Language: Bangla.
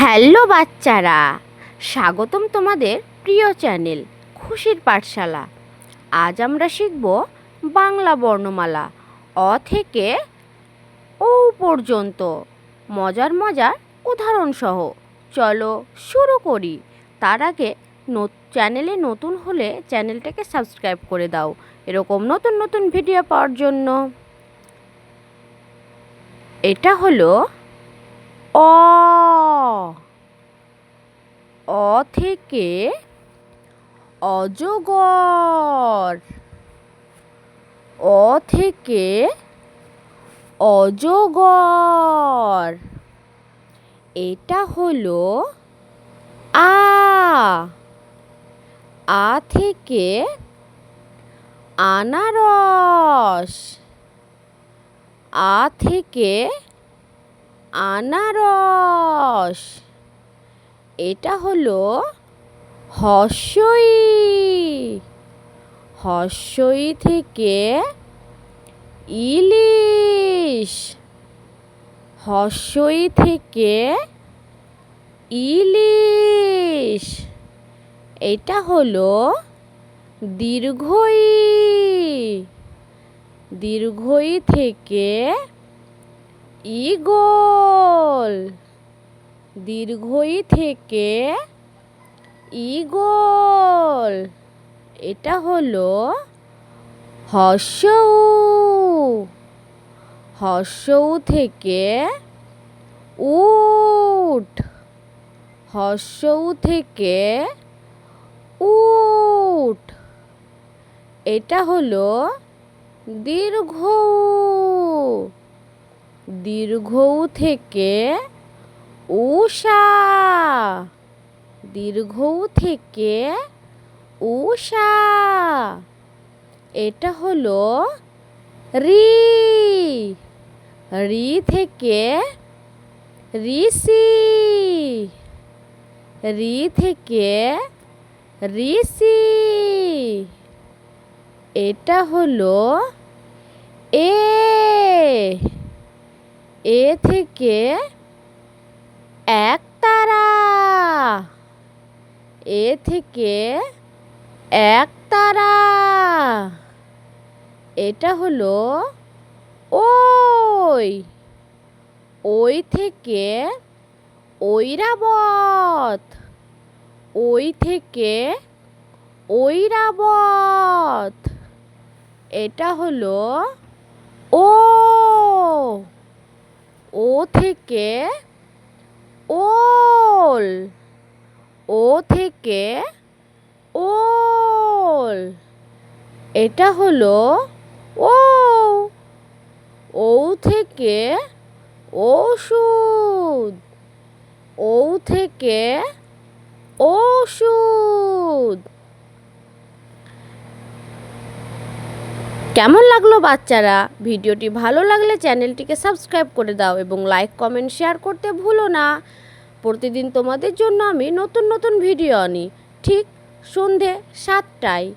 হ্যালো বাচ্চারা, স্বাগতম তোমাদের প্রিয় চ্যানেল খুশির পাঠশালা। আজ আমরা শিখব বাংলা বর্ণমালা অ থেকে ও পর্যন্ত মজার মজার উদাহরণ সহ। চলো শুরু করি। তার আগে চ্যানেলে নতুন হলে চ্যানেলটাকে সাবস্ক্রাইব করে দাও এরকম নতুন নতুন ভিডিও পাওয়ার জন্য। এটা হলো অ। অ থেকে অজগর। অ থেকে অজগর। এটা হলো আ। আ থেকে আনারস। আ থেকে আনারস। এটা হলো হর্ষই। হর্ষই থেকে ইলিশ। হর্ষই থেকে ইলিশ। এটা হলো দীর্ঘই। দীর্ঘই থেকে ঈগল। দীর্ঘই থেকে ঈগল। এটা হলো হর্ষউ। হর্ষউ থেকে উট। হর্ষউ থেকে উট। এটা হলো দীর্ঘউ। দীর্ঘউ থেকে উষা। দীর্ঘউ থেকে উষা। এটা হলো ঋ। ঋ থেকে ঋষি। ঋ থেকে ঋষি। এটা হলো এ। এ থেকে একতারা। এ থেকে একতারা। এটা হলো ওই। ওই থেকে ঐরাবত। ওই থেকে ঐরাবত। এটা হলো ও। ও থেকে ওল। ও থেকে ওল। এটা হলো ও। ও থেকে ওষুধ। ও থেকে ওষুধ। কেমন লাগলো বাচ্চারা? ভিডিওটি ভালো লাগলে চ্যানেলটিকে সাবস্ক্রাইব করে দাও এবং লাইক কমেন্ট শেয়ার করতে ভুলো না। প্রতিদিন তোমাদের জন্য আমি নতুন নতুন ভিডিও আনি ঠিক সন্ধে 7টায়।